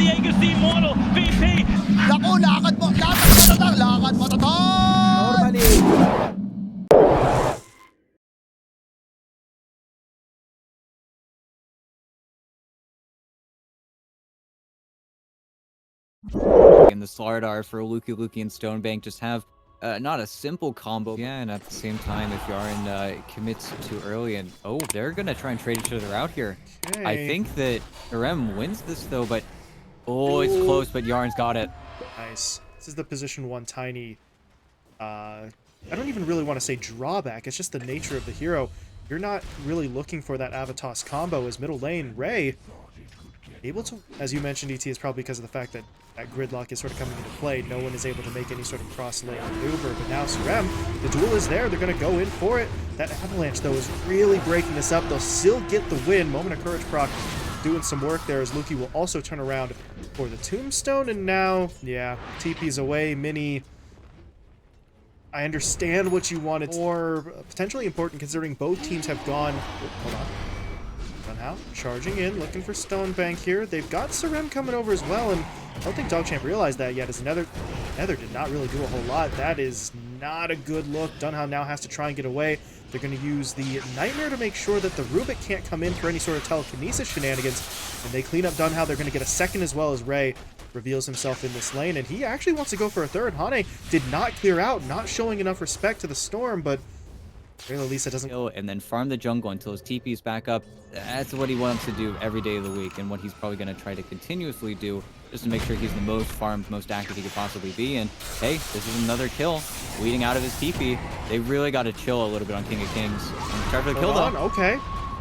Diego's the immortal VP. Naku, lakad mo, lakad mo, Normally. And the Slardar for Luki and Stonebank just have not a simple combo. Yeah, and at the same time, if Yarn commits too early, and oh, they're gonna try and trade each other out here. Okay. I think that Rem wins this though, but oh, it's close, but Yarn's got it. Nice. This is the position 1 tiny. I don't even really want to say drawback. It's just the nature of the hero. You're not really looking for that Avatos combo as middle lane. Ray able to, as you mentioned, ET, is probably because of the fact that that gridlock is sort of coming into play. No one is able to make any sort of cross-lane maneuver, but now Surem, the duel is there. They're going to go in for it. That Avalanche, though, is really breaking this up. They'll still get the win. Moment of Courage proc doing some work there as Luki will also turn around for the Tombstone, and now, yeah, TP's away. Mini, I understand what you wanted. More potentially important considering both teams have gone... Oh, hold on. Now charging in, looking for Stonebank here. They've got Surem coming over as well, and I don't think DogChamp realized that yet, as Nether did not really do a whole lot. That is not a good look. Dunhow now has to try and get away. They're going to use the Nightmare to make sure that the Rubik can't come in for any sort of telekinesis shenanigans, and they clean up Dunhow. They're going to get a second as well as Ray reveals himself in this lane, and he actually wants to go for a third. Hane did not clear out, not showing enough respect to the Storm, but Lisa doesn't. And then farm the jungle until his TP is back up. That's what he wants to do every day of the week, and what he's probably going to try to continuously do, just to make sure he's the most farmed, most active he could possibly be. And hey, this is another kill leading out of his TP. They really got to chill a little bit on King of Kings. Try for the kill though. Okay,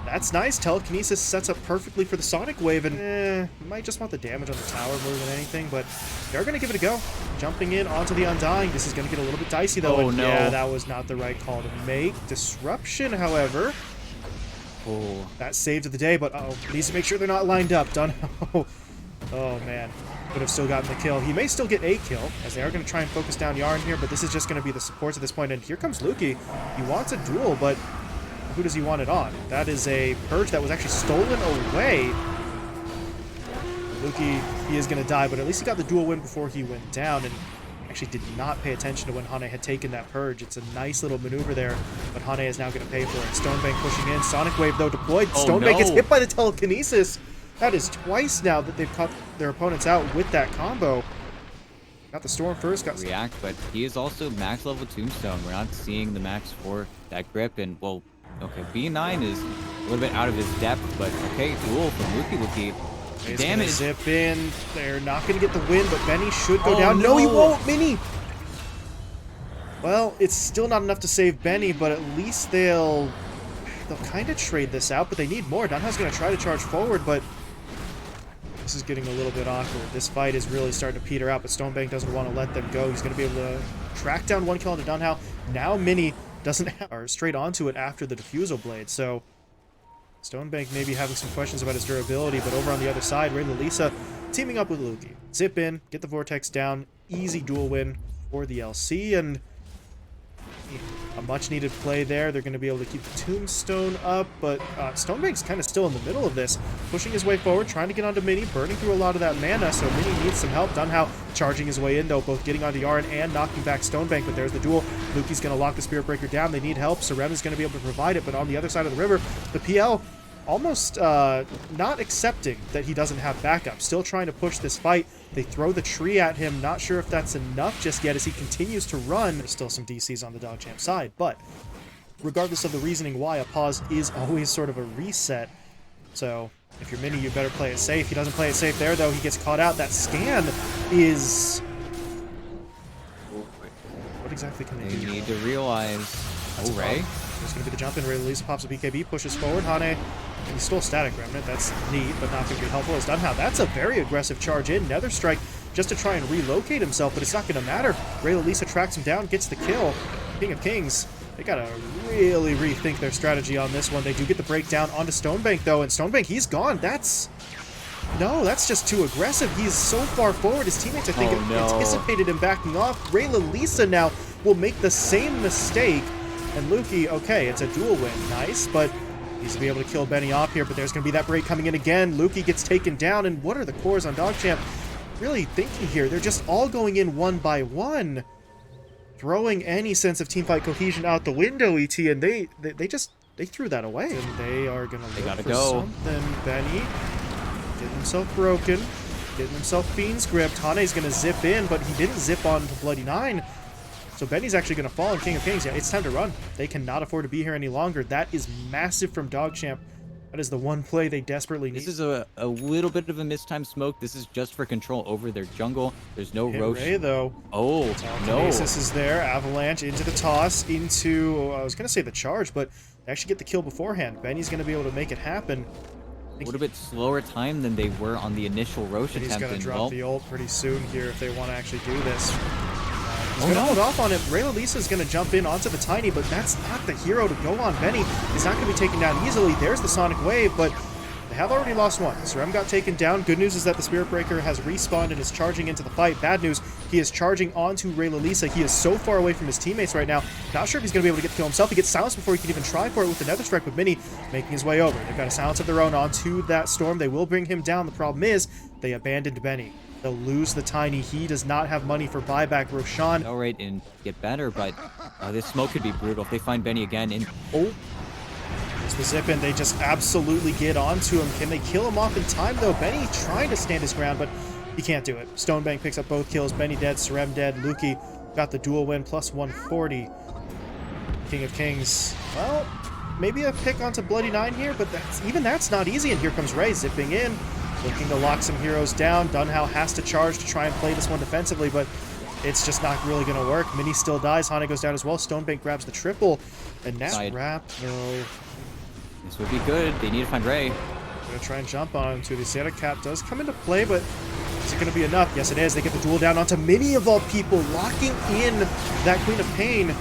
that's nice. Telekinesis sets up perfectly for the Sonic Wave, and might just want the damage on the tower more than anything, but they're going to give it a go. Jumping in onto the Undying. This is going to get a little bit dicey though. Oh, and no. Yeah, that was not the right call to make. Disruption, however. Oh, That saved the day, but needs to make sure they're not lined up. Dunhow. Oh man, could have still gotten the kill. He may still get a kill, as they are going to try and focus down Yarn here, but this is just going to be the supports at this point. And here comes Luki. He wants a duel, but who does he want it on? That is a Purge that was actually stolen away. Luki, he is going to die, but at least he got the duel win before he went down, and actually did not pay attention to when Hane had taken that Purge. It's a nice little maneuver there, but Hane is now going to pay for it. Stonebank pushing in. Sonic Wave, though, deployed. Oh, Stonebank gets no. hit by the telekinesis. That is twice now that they've caught their opponents out with that combo. Got the Storm first. Got react, but he is also max level Tombstone. We're not seeing the max for that grip, and well, okay, B9 is a little bit out of his depth, but okay, duel from Luki. He's Damage. Zip in. They're not going to get the win, but Benny should go Oh, down. No, he no. won't. Mini. Well, it's still not enough to save Benny, but at least they'll kind of trade this out, but they need more. Dunhow's going to try to charge forward, but this is getting a little bit awkward. This fight is really starting to peter out, but Stonebank doesn't want to let them go. He's going to be able to track down one kill onto Dunhow. Now Mini doesn't or straight onto it after the Diffusal Blade, so Stonebank may be having some questions about his durability, but over on the other side, Lisa teaming up with Luki. Zip in, get the Vortex down, easy duel win for the LC, and a much-needed play there. They're going to be able to keep the Tombstone up, but Stonebank's kind of still in the middle of this, pushing his way forward, trying to get onto Mini, burning through a lot of that mana, so Mini needs some help. Dunhow charging his way in, though, both getting onto Yarn and knocking back Stonebank, but there's the duel. Luki's going to lock the Spirit Breaker down. They need help. Surem is going to be able to provide it, but on the other side of the river, the PL almost not accepting that he doesn't have backup, still trying to push this fight. They throw the tree at him, not sure if that's enough just yet as he continues to run. There's still some DCs on the DogChamp side, but regardless of the reasoning why, a pause is always sort of a reset. So if you're Mini, you better play it safe. He doesn't play it safe there, though. He gets caught out. That scan is... What exactly can they do? They need to realize... Oh, Ray? There's going to be the jump in. Release pops a BKB, pushes forward. Hane, and he stole Static Remnant. That's neat, but not going to be helpful. As Dunhow, that's a very aggressive charge in. Nether Strike just to try and relocate himself, but it's not going to matter. Lisa tracks him down, gets the kill. King of Kings, they got to really rethink their strategy on this one. They do get the breakdown onto Stonebank, though, and Stonebank, he's gone. That's just too aggressive. He's so far forward. His teammates, I think, anticipated him backing off. Lisa now will make the same mistake. And Luki, okay, it's a dual win, nice, but Needs to be able to kill Benny off here, but there's going to be that break coming in again. Lukey gets taken down, and what are the cores on DogChamp really thinking here? They're just all going in one by one, throwing any sense of teamfight cohesion out the window, ET, and they threw that away. And they are going to look for something. Benny getting himself broken, getting himself Fiend's gripped. Hane's going to zip in, but he didn't zip on to Bloody 9. So Benny's actually going to fall in King of Kings. Yeah, it's time to run. They cannot afford to be here any longer. That is massive from DogChamp. That is the one play they desperately need. This is a little bit of a mistimed smoke. This is just for control over their jungle. There's no Roche. Ray, though. Oh, no. Telekinesis is there. Avalanche into the toss, into, I was going to say the charge, but they actually get the kill beforehand. Benny's going to be able to make it happen. A little bit slower time than they were on the initial Roche attempt. He's going to drop the ult pretty soon here if they want to actually do this. He's Oh, going to no. hold off on it. Ray Lisa's going to jump in onto the Tiny, but that's not the hero to go on. Benny is not going to be taken down easily. There's the Sonic Wave, but they have already lost one. Sarem got taken down. Good news is that the Spirit Breaker has respawned and is charging into the fight. Bad news, he is charging onto Ray Lisa. He is so far away from his teammates right now. Not sure if he's going to be able to get the kill himself. He gets silenced before he can even try for it with the Nether Strike, but Mini making his way over. They've got a silence of their own onto that Storm. They will bring him down. The problem is they abandoned Benny. They'll lose the Tiny. He does not have money for buyback. Roshan. All right, and get better, but this smoke could be brutal if they find Benny again. And There's the zip in. They just absolutely get onto him. Can they kill him off in time, though? Benny trying to stand his ground, but he can't do it. Stonebank picks up both kills. Benny dead, Sarem dead. Lukey got the dual win, plus 140. King of Kings. Well, maybe a pick onto Bloody 9 here, but that's not easy. And here comes Ray zipping in, looking to lock some heroes down. Dunhow has to charge to try and play this one defensively, but it's just not really going to work. Mini still dies. Hane goes down as well. Stonebank grabs the triple. And that wrap, though. this would be good. They need to find Ray. Going to try and jump on him too. The Santa Cap does come into play, but is it going to be enough? Yes, it is. They get the duel down onto Mini of all people, locking in that Queen of Pain.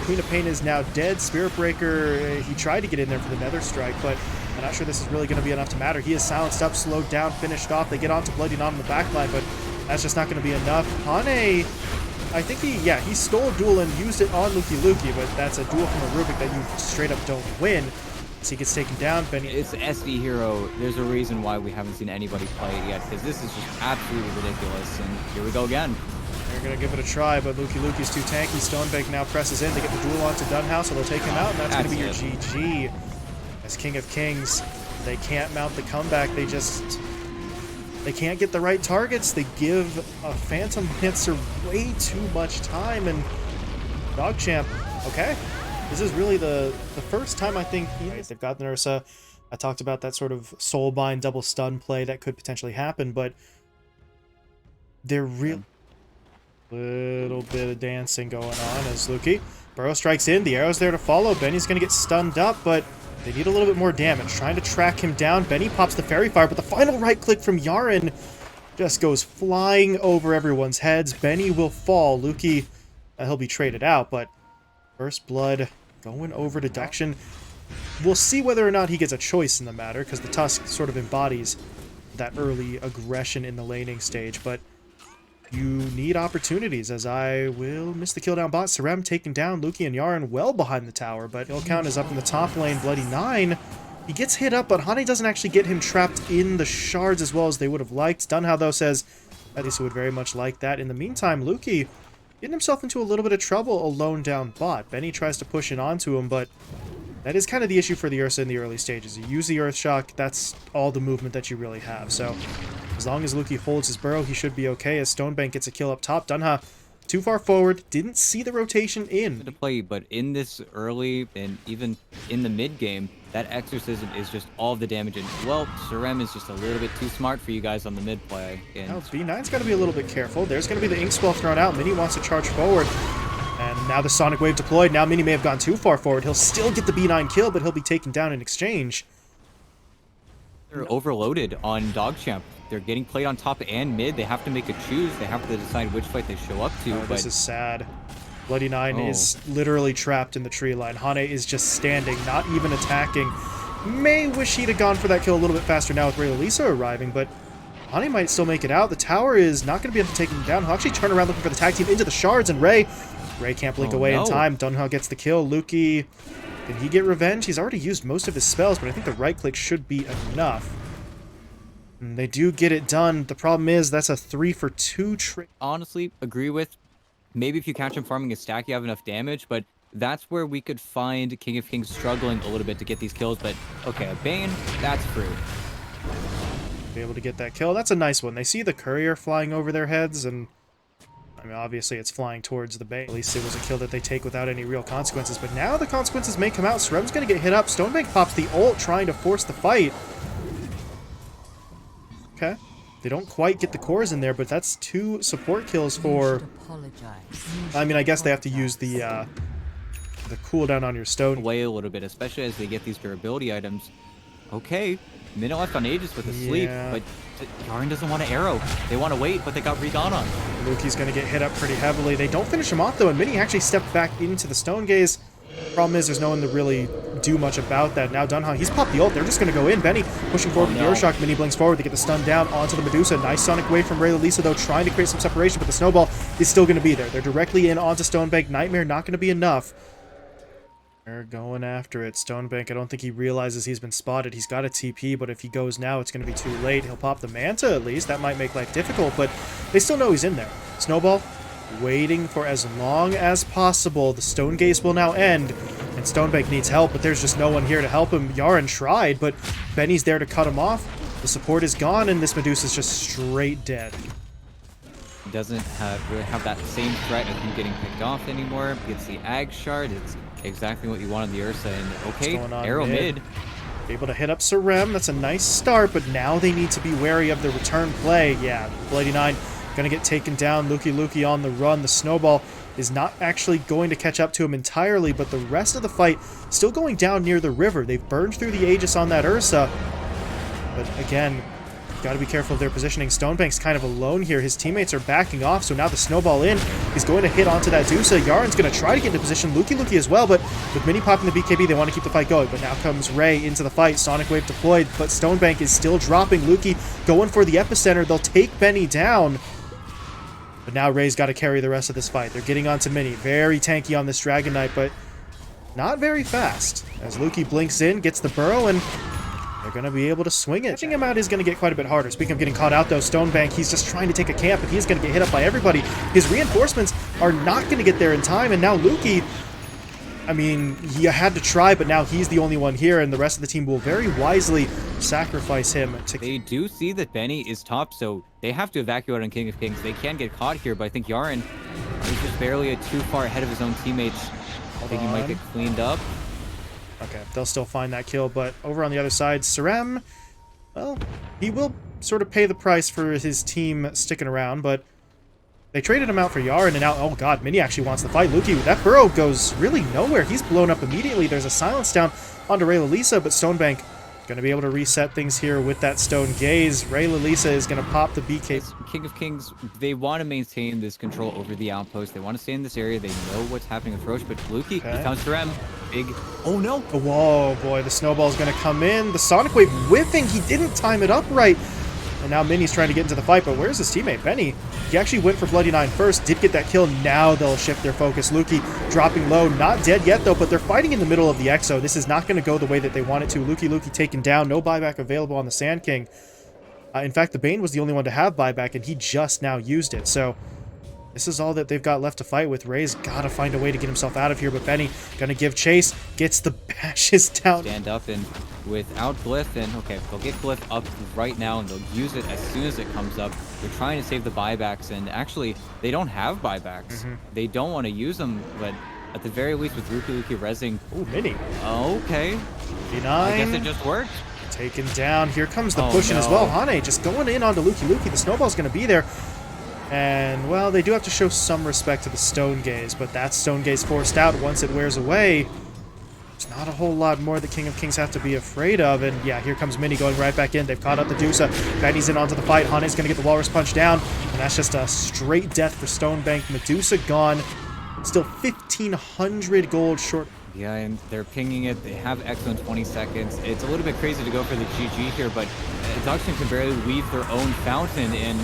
Queen of Pain is now dead. Spirit Breaker, he tried to get in there for the Nether Strike, but I'm not sure this is really going to be enough to matter. He is silenced up, slowed down, finished off. They get onto Bloody Non on the backline, but that's just not going to be enough. Hane, I think he stole a duel and used it on Lukey, but that's a duel from a Rubik that you straight up don't win. So he gets taken down. Benny. It's SD hero. There's a reason why we haven't seen anybody play it yet, because this is just absolutely ridiculous. And here we go again. They're going to give it a try, but Lukey's too tanky. Stonebank now presses in. They get the duel onto Dunhouse, so they'll take him out, and that's going to be your GG. As King of Kings, they can't mount the comeback. They can't get the right targets. They give a Phantom Pincer way too much time, and DogChamp, okay. This is really the first time I think they've got the Nursa. I talked about that sort of Soulbind double stun play that could potentially happen, but they're real. Little bit of dancing going on as Lukey. Burrow strikes in. The arrow's there to follow. Benny's going to get stunned up, but they need a little bit more damage. Trying to track him down. Benny pops the Fairy Fire, but the final right click from Yaren just goes flying over everyone's heads. Benny will fall. Lukey, he'll be traded out, but First Blood going over to Dection. We'll see whether or not he gets a choice in the matter, because the Tusk sort of embodies that early aggression in the laning stage, but you need opportunities, as I will miss the kill down bot. Sarem taking down Lukey and Yaren well behind the tower, but kill count is up in the top lane. Bloody 9, he gets hit up, but Hane doesn't actually get him trapped in the shards as well as they would have liked. Dunhow, though, says at least he would very much like that. In the meantime, Lukey getting himself into a little bit of trouble alone down bot. Benny tries to push it onto him, but that is kind of the issue for the Ursa in the early stages. You use the Earth Shock, that's all the movement that you really have. So as long as Lukey holds his burrow, he should be okay. As Stonebank gets a kill up top, Dunha too far forward, didn't see the rotation in. To play, but in this early and even in the mid game, that Exorcism is just all the damage. And well, Sarem is just a little bit too smart for you guys on the mid play. And now B9's got to be a little bit careful. There's going to be the Ink Spell thrown out. Mini wants to charge forward. And now the Sonic Wave deployed. Now Mini may have gone too far forward. He'll still get the B9 kill, but he'll be taken down in exchange. They're overloaded on DogChamp. They're getting played on top and mid. They have to make a choose. They have to decide which fight they show up to. But this is sad. Bloody 9 is literally trapped in the tree line. Hane is just standing, not even attacking. May wish he'd have gone for that kill a little bit faster now with Ray Lisa arriving, but Hane might still make it out. The tower is not going to be able to take him down. He'll actually turn around looking for the tag team into the shards, and Ray can't blink away in time. Dunha gets the kill. Lukey Can he get revenge? He's already used most of his spells, but I think the right click should be enough. And they do get it done. The problem is that's a 3-for-2 trade. Honestly, agree with. Maybe if you catch him farming his stack, you have enough damage, but that's where we could find King of Kings struggling a little bit to get these kills. But okay, a Bane, that's fruit. Be able to get that kill. That's a nice one. They see the courier flying over their heads, and I mean, obviously it's flying towards the Bane. At least it was a kill that they take without any real consequences. But now the consequences may come out. Srem's going to get hit up. Stonebank pops the ult, trying to force the fight. Okay. They don't quite get the cores in there, but that's 2 support kills for... I mean, I guess they have to use the cooldown on your stone. Away a little bit, especially as they get these durability items. Okay, minute left on Aegis with a sleep, but Yaren doesn't want to arrow. They want to wait, but they got re-gone on. Luki's going to get hit up pretty heavily. They don't finish him off, though, and Mini actually stepped back into the Stone Gaze. Problem is, there's no one to really do much about that. Now Dunhan, he's popped the ult. They're just going to go in. Benny pushing forward with the Euroshock. Mini blinks forward to get the stun down onto the Medusa. Nice Sonic Wave from Ray Lisa, though, trying to create some separation, but the Snowball is still going to be there. They're directly in onto Stonebank. Nightmare not going to be enough. They're going after it. Stonebank, I don't think he realizes he's been spotted. He's got a TP, but if he goes now, it's going to be too late. He'll pop the Manta, at least. That might make life difficult, but they still know he's in there. Snowball, waiting for as long as possible. The Stone Gaze will now end, and Stonebank needs help, but there's just no one here to help him. Yaren tried, but Benny's there to cut him off. The support is gone, and this Medusa's just straight dead. He doesn't really have that same threat of him getting picked off anymore. Gets the Ag Shard. It's exactly what you want on the Ursa, and okay, arrow mid. Able to hit up Sarem. That's a nice start, but now they need to be wary of the return play. Yeah, Bloody 9 gonna get taken down. Luki on the run. The Snowball is not actually going to catch up to him entirely, but the rest of the fight still going down near the river. They've burned through the Aegis on that Ursa, but again, got to be careful of their positioning. Stonebank's kind of alone here. His teammates are backing off, so now the Snowball in. He's going to hit onto that Dusa. Yaren's going to try to get into position. Luki as well, but with Mini popping the BKB, they want to keep the fight going. But now comes Ray into the fight. Sonic Wave deployed, but Stonebank is still dropping. Luki going for the epicenter. They'll take Benny down. But now Ray's got to carry the rest of this fight. They're getting onto Mini. Very tanky on this Dragon Knight, but not very fast. As Luki blinks in, gets the burrow, and they're going to be able to swing it. Catching him out is going to get quite a bit harder. Speaking of getting caught out, though, Stonebank, he's just trying to take a camp, and he's going to get hit up by everybody. His reinforcements are not going to get there in time, and now Luki, I mean, he had to try, but now he's the only one here, and the rest of the team will very wisely sacrifice him. They do see that Benny is top, so they have to evacuate on King of Kings. They can get caught here, but I think Yaren is just barely too far ahead of his own teammates. I think he might get cleaned up. Okay, they'll still find that kill, but over on the other side, Sarem, well, he will sort of pay the price for his team sticking around, but they traded him out for Yaren, and now, oh god, Mini actually wants to fight Luki. That burrow goes really nowhere. He's blown up immediately. There's a silence down onto Ray Lisa, but Stonebank going to be able to reset things here with that Stone Gaze. Ray Lisa is going to pop the BK. King of Kings, they want to maintain this control over the outpost. They want to stay in this area. They know what's happening with Roche, but Luki, he found Sarem. Big, oh no! Whoa, boy, the Snowball's going to come in. The Sonic Wave whiffing. He didn't time it up right. And now Mini's trying to get into the fight, but where's his teammate? Benny, he actually went for Bloody 9 first, did get that kill. Now they'll shift their focus. Luki dropping low, not dead yet though, but they're fighting in the middle of the Exo. This is not going to go the way that they want it to. Luki taken down, no buyback available on the Sand King. In fact, the Bane was the only one to have buyback, and he just now used it. So this is all that they've got left to fight with. Ray's got to find a way to get himself out of here, but Benny gonna give chase, gets the bashes down. Stand up, and without Glyph, and okay, they'll get Glyph up right now, and they'll use it as soon as it comes up. They're trying to save the buybacks, and actually, they don't have buybacks. They don't want to use them, but at the very least, with Luki rezzing. Ooh, Mini. Okay. B9. I guess it just worked. Taken down. Here comes the pushing as well. Hane just going in onto Luki. The Snowball's gonna be there. And, well, they do have to show some respect to the Stone Gaze, but that Stone Gaze forced out once it wears away. There's not a whole lot more the King of Kings have to be afraid of, and yeah, here comes Mini going right back in. They've caught up the Dusa. Benny's in onto the fight. Hane's going to get the Walrus Punch down, and that's just a straight death for Stonebank. Medusa gone. Still 1,500 gold short. Yeah, and they're pinging it. They have Exo in 20 seconds. It's a little bit crazy to go for the GG here, but DogChamp can barely weave their own fountain, and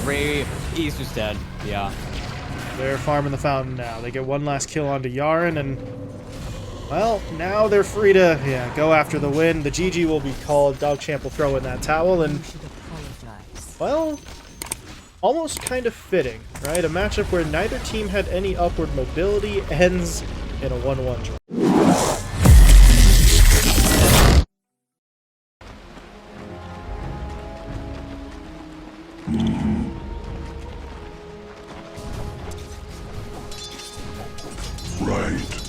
Ray, he's just dead. Yeah. They're farming the fountain now. They get one last kill onto Yaren, and Well, now they're free to, yeah, go after the win. The GG will be called. DogChamp will throw in that towel, and, well, almost kind of fitting, right? A matchup where neither team had any upward mobility ends in a 1-1 draw. Right.